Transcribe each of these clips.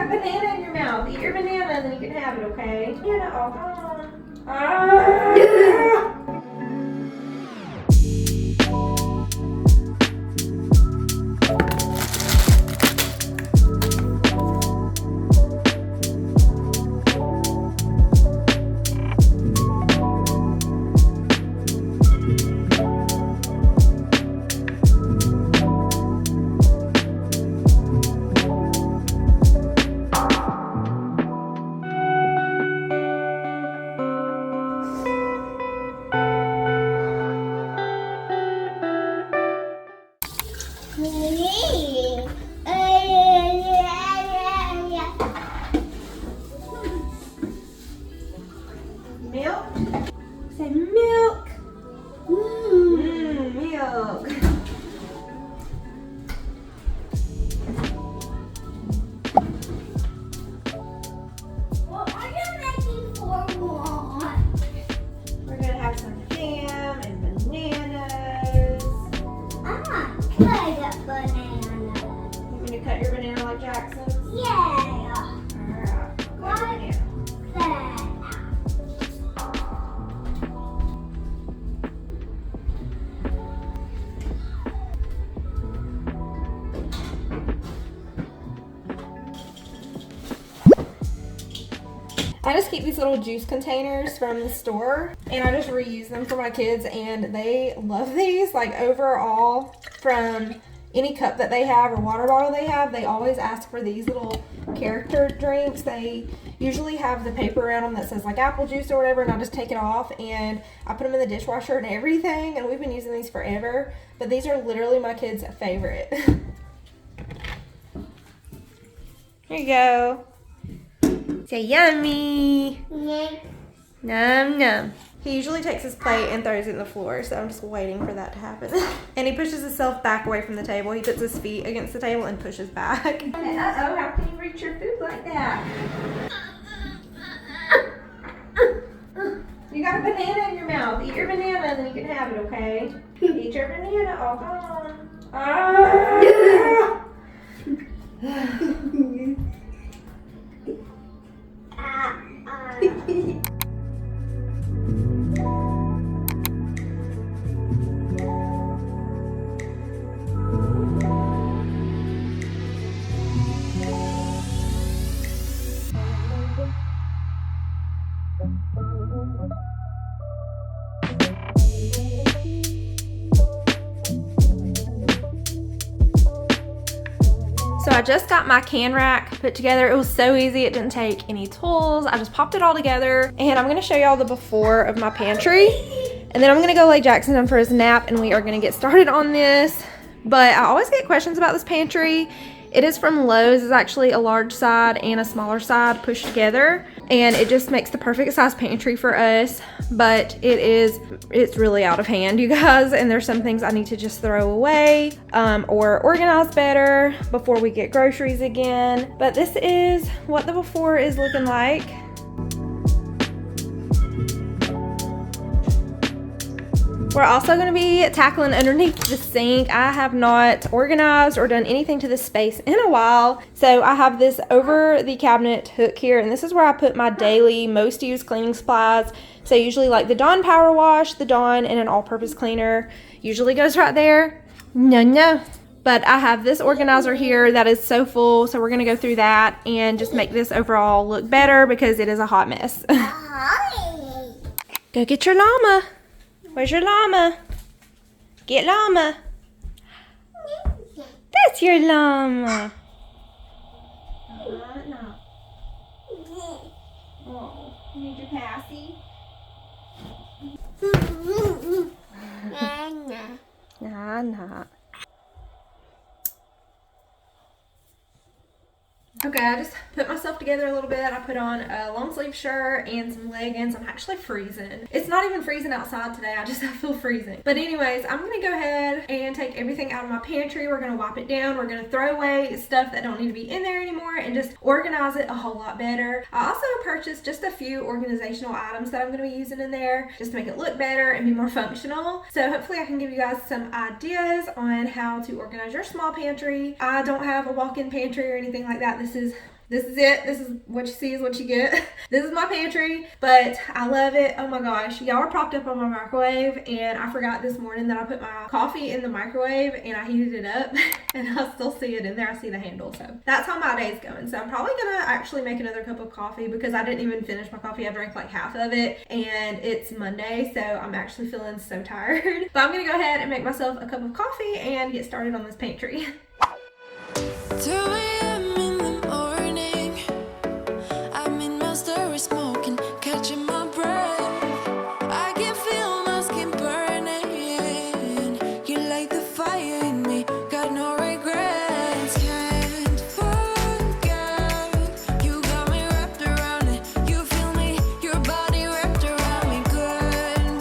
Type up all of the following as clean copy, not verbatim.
a banana in your mouth. Eat your banana and then you can have it, okay? Banana all gone. Ah! Milk? Say milk. Milk. What are you making for one? We're gonna have some ham and bananas. I want to cut a banana. You want me to cut your banana like Jackson's? Yeah. Alright. Cut your banana. That. I just keep these little juice containers from the store and I just reuse them for my kids and they love these. Like overall, from any cup that they have or water bottle they have, they always ask for these little character drinks. They usually have the paper around them that says like apple juice or whatever, and I just take it off and I put them in the dishwasher and everything, and we've been using these forever. But these are literally my kids' favorite. Here you go. Say yummy. Num num. He usually takes his plate and throws it in the floor, so I'm just waiting for that to happen. And he pushes himself back away from the table. He puts his feet against the table and pushes back. Uh-oh, how can you reach your food like that? You got a banana in your mouth. Eat your banana and then you can have it, okay? Eat your banana all gone. Ah! So I just got my can rack put together. It was so easy. It didn't take any tools. I just popped it all together, and I'm gonna show y'all the before of my pantry, and then I'm gonna go lay Jackson down for his nap and we are gonna get started on this. But I always get questions about this pantry. It is from Lowe's. It's actually a large side and a smaller side pushed together, and it just makes the perfect size pantry for us. But it's really out of hand, you guys, and there's some things I need to just throw away or organize better before we get groceries again. But this is what the before is looking like. We're also going to be tackling underneath the sink. I have not organized or done anything to this space in a while. So I have this over the cabinet hook here, and this is where I put my daily most used cleaning supplies. So usually like the Dawn Power Wash, the Dawn, and an all-purpose cleaner usually goes right there. No. But I have this organizer here that is so full, so we're going to go through that and just make this overall look better because it is a hot mess. Go get your llama. Where's your llama? Get llama. That's your llama. No. Oh, you need your passy? Nah. Okay, I just put myself together a little bit. I put on a long sleeve shirt and some leggings. I'm actually freezing. It's not even freezing outside today. I feel freezing. But anyways, I'm going to go ahead and take everything out of my pantry. We're going to wipe it down. We're going to throw away stuff that don't need to be in there anymore and just organize it a whole lot better. I also purchased just a few organizational items that I'm going to be using in there just to make it look better and be more functional. So hopefully I can give you guys some ideas on how to organize your small pantry. I don't have a walk-in pantry or anything like that. This is This is it. This is what you see is what you get. This is my pantry, but I love it. Oh my gosh. Y'all are propped up on my microwave, and I forgot this morning that I put my coffee in the microwave and I heated it up and I still see it in there. I see the handle. So that's how my day's going. So I'm probably gonna actually make another cup of coffee because I didn't even finish my coffee. I drank like half of it and it's Monday, so I'm actually feeling so tired. But I'm gonna go ahead and make myself a cup of coffee and get started on this pantry. 2 a.m. in the morning, I'm in my story smoking, catching my breath. I can feel my skin burning. You light the fire in me, got no regrets. Can't forget, you got me wrapped around it. You feel me, your body wrapped around me. Good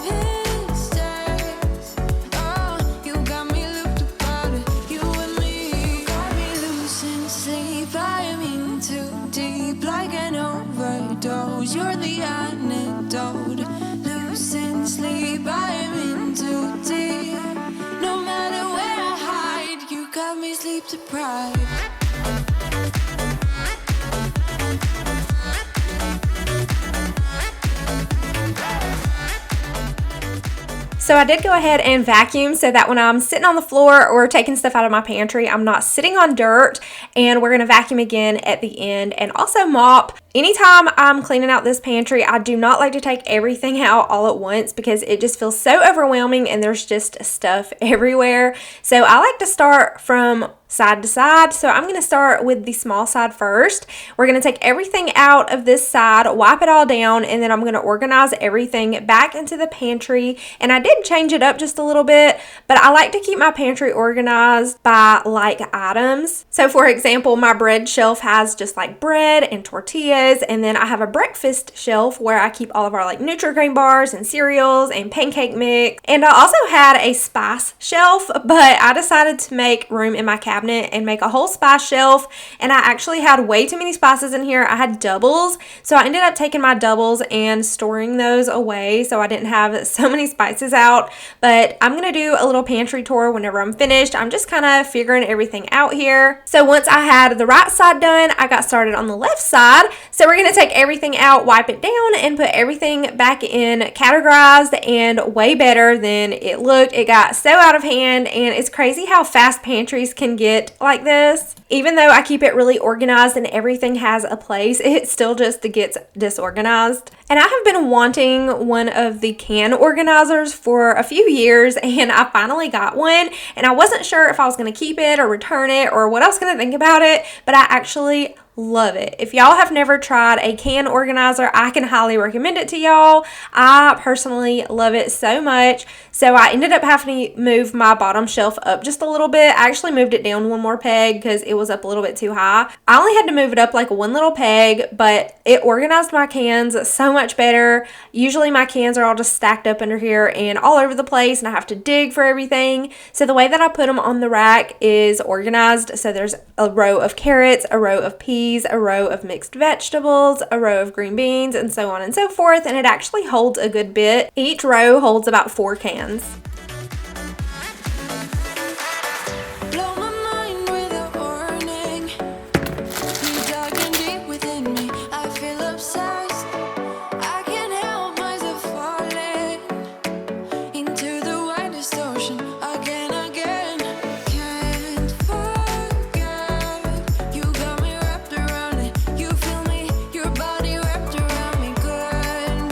mistakes, oh, you got me looped about it. You and me, got me losing sleep. I'm in too deep, like an overdose. You're the antidote. Losing sleep, I'm in too deep. No matter where I hide, you got me sleep deprived. So I did go ahead and vacuum so that when I'm sitting on the floor or taking stuff out of my pantry, I'm not sitting on dirt, and we're going to vacuum again at the end and also mop. Anytime I'm cleaning out this pantry, I do not like to take everything out all at once because it just feels so overwhelming and there's just stuff everywhere. So I like to start from side to side. So I'm going to start with the small side first. We're going to take everything out of this side, wipe it all down, and then I'm going to organize everything back into the pantry. And I did change it up just a little bit, but I like to keep my pantry organized by like items. So for example, my bread shelf has just like bread and tortillas, and then I have a breakfast shelf where I keep all of our like Nutri-Grain bars and cereals and pancake mix. And I also had a spice shelf, but I decided to make room in my cabinet and make a whole spice shelf, and I actually had way too many spices in here. I had doubles, so I ended up taking my doubles and storing those away so I didn't have so many spices out. But I'm gonna do a little pantry tour whenever I'm finished. I'm just kind of figuring everything out here. So once I had the right side done, I got started on the left side. So we're gonna take everything out, wipe it down, and put everything back in categorized, and way better than it looked. It got so out of hand, and it's crazy how fast pantries can get like this. Even though I keep it really organized and everything has a place, it still just gets disorganized. And I have been wanting one of the can organizers for a few years, and I finally got one, and I wasn't sure if I was going to keep it or return it or what I was going to think about it, but I actually love it. If y'all have never tried a can organizer, I can highly recommend it to y'all. I personally love it so much. So I ended up having to move my bottom shelf up just a little bit. I actually moved it down one more peg because it was up a little bit too high. I only had to move it up like one little peg, but it organized my cans so much better. Usually my cans are all just stacked up under here and all over the place, and I have to dig for everything. So the way that I put them on the rack is organized. So there's a row of carrots, a row of peas, a row of mixed vegetables, a row of green beans, and so on and so forth, and it actually holds a good bit. Each row holds about 4 cans. Blow my mind with a warning. You dark and deep within me, I feel obsessed. I can't help myself falling into the widest ocean again. Can't forget, you got me wrapped around it. You feel me, your body wrapped around me. Good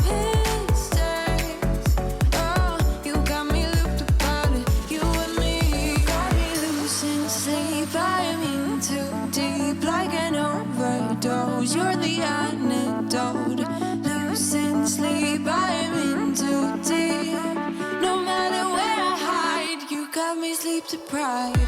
mistakes, oh, you got me looped about it. You and me, got me losing sleep. I'm in too deep, like an overdose. You're the antidote. Losing sleep, I'm in too deep. No matter where I hide, you got me sleep deprived.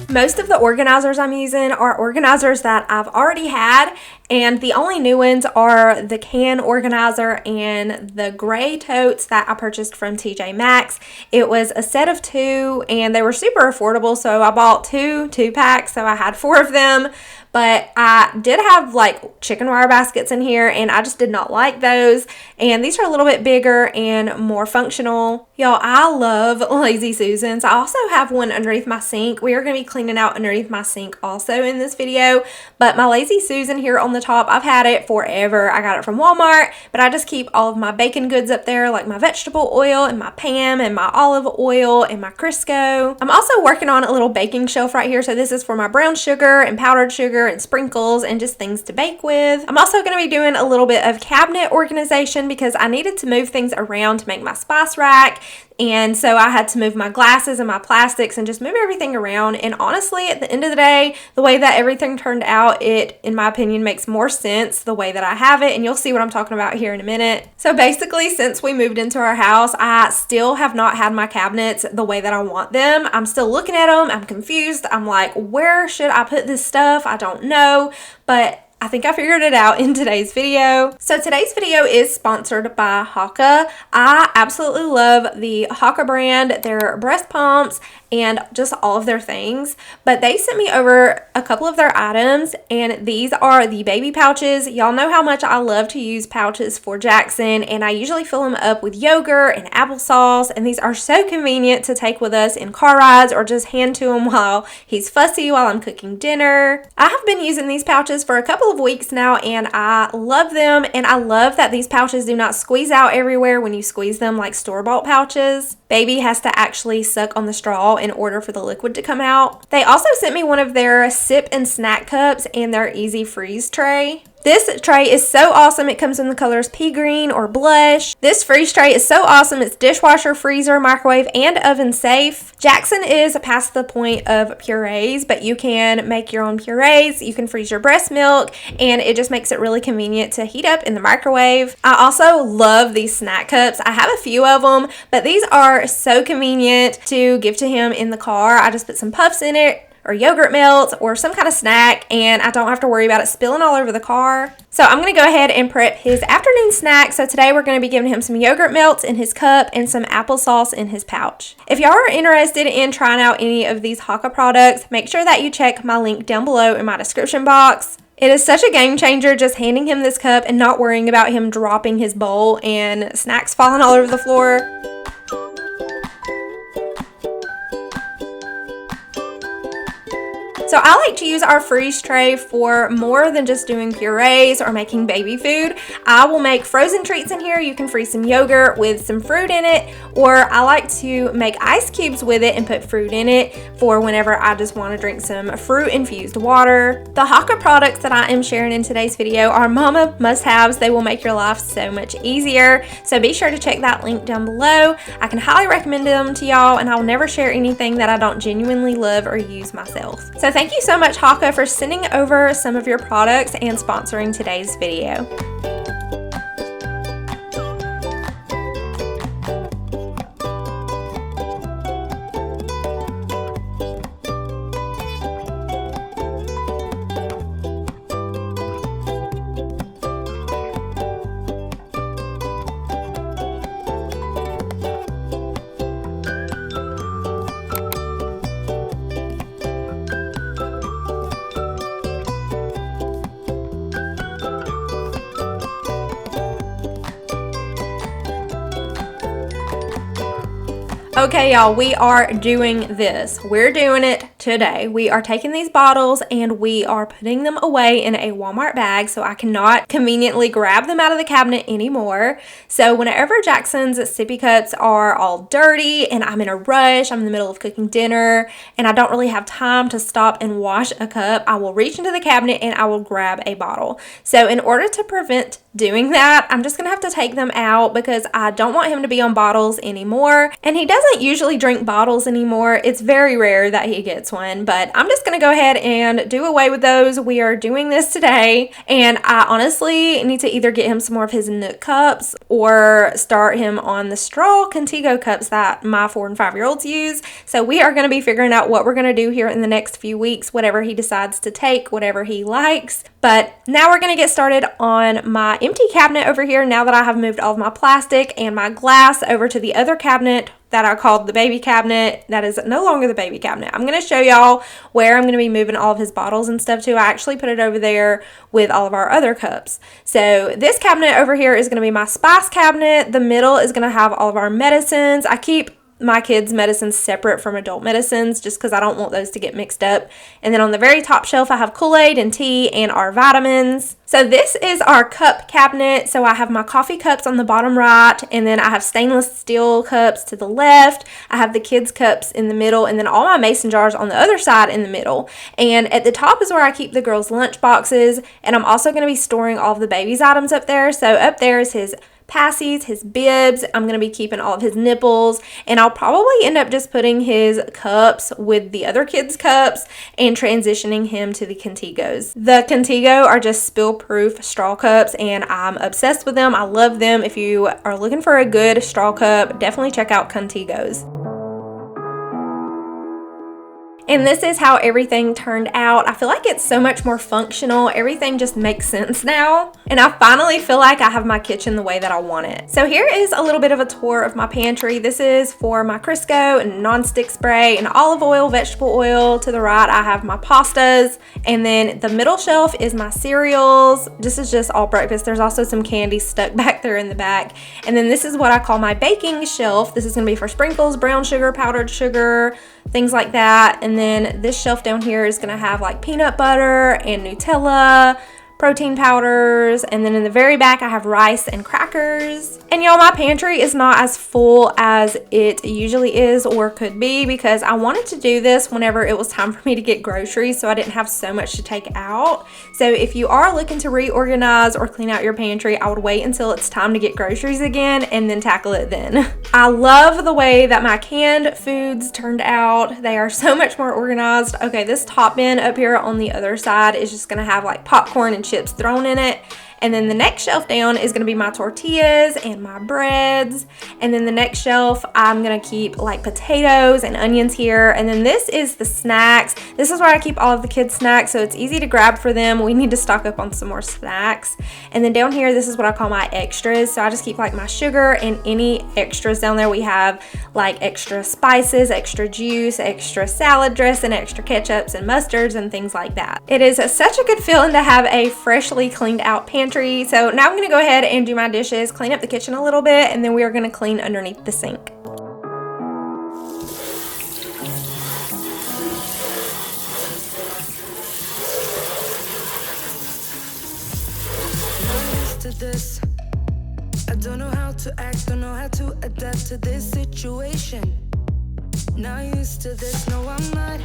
Most of the organizers I'm using are organizers that I've already had, And the only new ones are the can organizer and the gray totes that I purchased from TJ Maxx. It was a set of 2 and they were super affordable, so I bought 2 2-packs, so I had 4 of them. But I did have like chicken wire baskets in here and I just did not like those. And these are a little bit bigger and more functional. Y'all, I love Lazy Susans. I also have one underneath my sink. We are going to be cleaning out underneath my sink also in this video. But my Lazy Susan here on the top, I've had it forever. I got it from Walmart, but I just keep all of my bacon goods up there, like my vegetable oil and my Pam and my olive oil and my Crisco. I'm also working on a little baking shelf right here. So this is for my brown sugar and powdered sugar and sprinkles and just things to bake with. I'm also going to be doing a little bit of cabinet organization because I needed to move things around to make my spice rack. And so I had to move my glasses and my plastics and just move everything around. And honestly, at the end of the day, the way that everything turned out, it, in my opinion, makes more sense the way that I have it. And you'll see what I'm talking about here in a minute. So basically, since we moved into our house, I still have not had my cabinets the way that I want them. I'm still looking at them. I'm confused. I'm like, where should I put this stuff? I don't know. But I think I figured it out in today's video. So today's video is sponsored by Haka. I absolutely love the Haka brand, their breast pumps, and just all of their things. But they sent me over a couple of their items, and these are the baby pouches. Y'all know how much I love to use pouches for Jackson, and I usually fill them up with yogurt and applesauce, and these are so convenient to take with us in car rides or just hand to him while he's fussy while I'm cooking dinner. I have been using these pouches for a couple of weeks now, and I love them, and I love that these pouches do not squeeze out everywhere when you squeeze them like store-bought pouches. Baby has to actually suck on the straw in order for the liquid to come out. They also sent me one of their sip and snack cups and their easy freeze tray. This tray is so awesome. It comes in the colors pea green or blush. This freeze tray is so awesome. It's dishwasher, freezer, microwave, and oven safe. Jackson is past the point of purees, but you can make your own purees. You can freeze your breast milk, and it just makes it really convenient to heat up in the microwave. I also love these snack cups. I have a few of them, but these are so convenient to give to him in the car. I just put some puffs in it, or yogurt melts, or some kind of snack, and I don't have to worry about it spilling all over the car. So I'm going to go ahead and prep his afternoon snack. So today we're going to be giving him some yogurt melts in his cup and some applesauce in his pouch. If y'all are interested in trying out any of these Haka products, make sure that you check my link down below in my description box. It is such a game changer just handing him this cup and not worrying about him dropping his bowl and snacks falling all over the floor. So I like to use our freeze tray for more than just doing purees or making baby food. I will make frozen treats in here. You can freeze some yogurt with some fruit in it, or I like to make ice cubes with it and put fruit in it for whenever I just want to drink some fruit infused water. The Haka products that I am sharing in today's video are mama must-haves. They will make your life so much easier. So be sure to check that link down below. I can highly recommend them to y'all, and I'll never share anything that I don't genuinely love or use myself. So thank you so much, Haka, for sending over some of your products and sponsoring today's video. Okay, y'all, we are doing this. We're doing it today. We are taking these bottles and we are putting them away in a Walmart bag so I cannot conveniently grab them out of the cabinet anymore. So whenever Jackson's sippy cups are all dirty and I'm in a rush, I'm in the middle of cooking dinner and I don't really have time to stop and wash a cup, I will reach into the cabinet and I will grab a bottle. So in order to prevent doing that, I'm just gonna have to take them out because I don't want him to be on bottles anymore. And he doesn't doesn't usually drink bottles anymore. It's very rare that he gets one, but I'm just going to go ahead and do away with those. We are doing this today, and I honestly need to either get him some more of his Nook cups or start him on the straw Contigo cups that my 4 and 5-year-olds use. So we are going to be figuring out what we're going to do here in the next few weeks, whatever he decides to take, whatever he likes. But now we're going to get started on my empty cabinet over here now that I have moved all of my plastic and my glass over to the other cabinet that I called the baby cabinet. That is no longer the baby cabinet. I'm going to show y'all where I'm going to be moving all of his bottles and stuff to. I actually put it over there with all of our other cups. So this cabinet over here is going to be my spice cabinet. The middle is going to have all of our medicines. I keep my kids' medicines separate from adult medicines just because I don't want those to get mixed up. And then on the very top shelf, I have Kool-Aid and tea and our vitamins. So this is our cup cabinet. So I have my coffee cups on the bottom right, and then I have stainless steel cups to the left. I have the kids' cups in the middle, and then all my mason jars on the other side in the middle. And at the top is where I keep the girls' lunch boxes, and I'm also going to be storing all of the baby's items up there. So up there is his passies, his bibs. I'm going to be keeping all of his nipples, and I'll probably end up just putting his cups with the other kids' cups and transitioning him to the Contigos. The Contigo are just spill-proof straw cups, and I'm obsessed with them. I love them. If you are looking for a good straw cup, definitely check out Contigos. And this is how everything turned out. I feel like it's so much more functional. Everything just makes sense now. And I finally feel like I have my kitchen the way that I want it. So here is a little bit of a tour of my pantry. This is for my Crisco and nonstick spray and olive oil, vegetable oil. To the right, I have my pastas. And then the middle shelf is my cereals. This is just all breakfast. There's also some candy stuck back there in the back. And then this is what I call my baking shelf. This is gonna be for sprinkles, brown sugar, powdered sugar, things like that. And then this shelf down here is going to have like peanut butter and Nutella, protein powders, and then in the very back I have rice and crackers. And y'all, my pantry is not as full as it usually is or could be because I wanted to do this whenever it was time for me to get groceries, so I didn't have so much to take out. So if you are looking to reorganize or clean out your pantry, I would wait until it's time to get groceries again and then tackle it then. I love the way that my canned foods turned out. They are so much more organized. Okay, this top bin up here on the other side is just gonna have like popcorn and chips thrown in it. And then the next shelf down is going to be my tortillas and my breads. And then the next shelf, I'm going to keep like potatoes and onions here. And then this is the snacks. This is where I keep all of the kids' snacks, so it's easy to grab for them. We need to stock up on some more snacks. And then down here, this is what I call my extras. So I just keep like my sugar and any extras down there. We have like extra spices, extra juice, extra salad dressing, extra ketchups and mustards and things like that. It is such a good feeling to have a freshly cleaned out pantry. So now I'm going to go ahead and do my dishes, clean up the kitchen a little bit, and then we are going to clean underneath the sink. This, I don't know how to act, don't know how to adapt to this situation. Not used to this, no I'm not.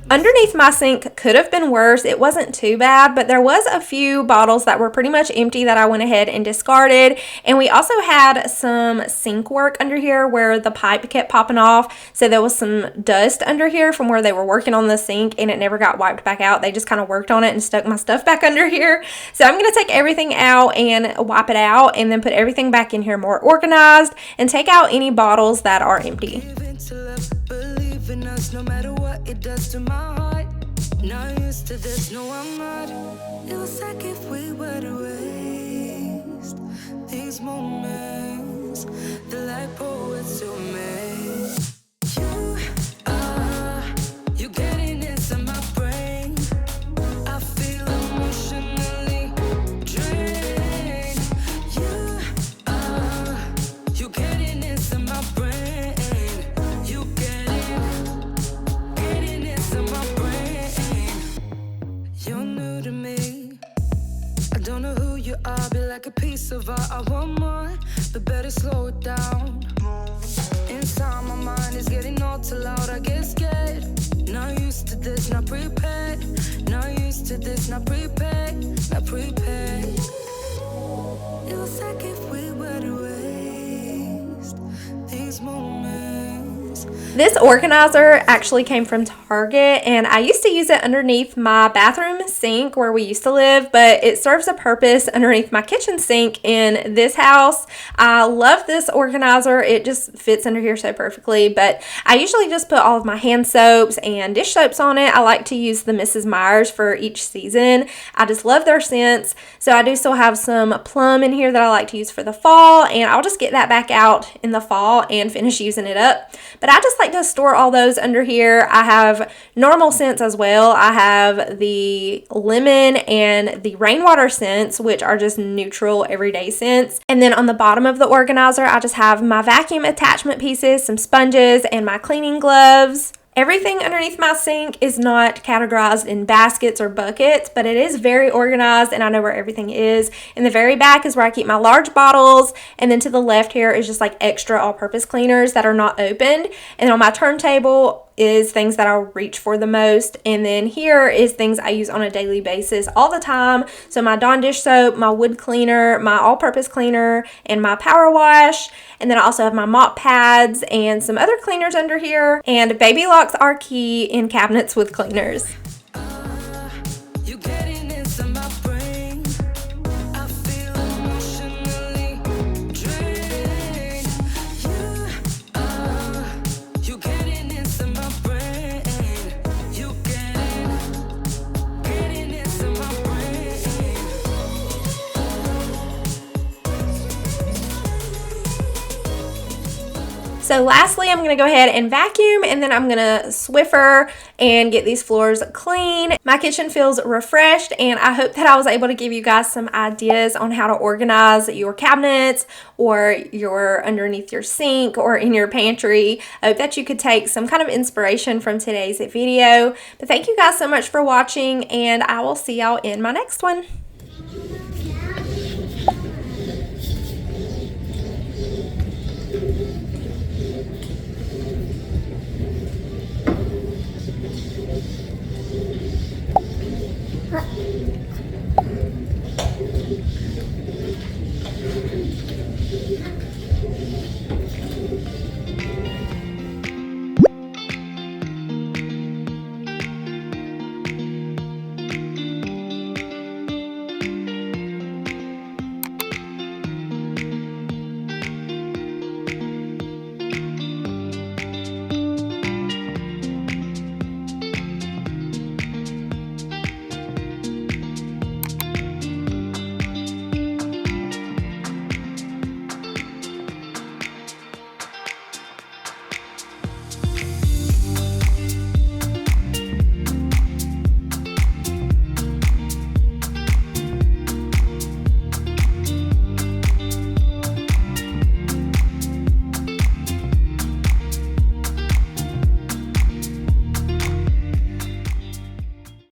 Underneath my sink could have been worse. It wasn't too bad, but there was a few bottles that were pretty much empty that I went ahead and discarded. And we also had some sink work under here where the pipe kept popping off. So there was some dust under here from where they were working on the sink, and it never got wiped back out. They just kind of worked on it and stuck my stuff back under here. So I'm going to take everything out and wipe it out and then put everything back in here more organized and take out any bottles that are empty. No matter what it does to my heart, not used to this, no I'm not. It was like if we were to waste these moments, the like poets to me. You getting into my brain. I feel emotionally drained. You getting into my brain. Like a piece of art, I want more, but better slow it down. Inside my mind is getting all too loud, I get scared. Not used to this, not prepared. Not used to this, not prepared. Not prepared. It was like if we were to waste these moments. This organizer actually came from Target, and I used to use it underneath my bathroom sink where we used to live, but it serves a purpose underneath my kitchen sink in this house. I love this organizer. It just fits under here so perfectly, but I usually just put all of my hand soaps and dish soaps on it. I like to use the Mrs. Meyer's for each season. I just love their scents. So I do still have some plum in here that I like to use for the fall, and I'll just get that back out in the fall and finish using it up. But I just like to store all those under here. I have normal scents as well. I have the lemon and the rainwater scents, which are just neutral everyday scents. And then on the bottom of the organizer, I just have my vacuum attachment pieces, some sponges, and my cleaning gloves. Everything underneath my sink is not categorized in baskets or buckets, but it is very organized and I know where everything is. In the very back is where I keep my large bottles, and then to the left here is just like extra all-purpose cleaners that are not opened. And on my turntable is things that I'll reach for the most, and then here is things I use on a daily basis all the time. So my Dawn dish soap, my wood cleaner, my all-purpose cleaner, and my power wash. And then I also have my mop pads and some other cleaners under here. And baby locks are key in cabinets with cleaners. You getting inside my brain. I feel emotionally drained. You getting inside my brain. You getting inside my brain. So lastly, I'm going to go ahead and vacuum, and then I'm going to Swiffer and get these floors clean. My kitchen feels refreshed, and I hope that I was able to give you guys some ideas on how to organize your cabinets or your underneath your sink or in your pantry. I hope that you could take some kind of inspiration from today's video. But thank you guys so much for watching, and I will see y'all in my next one.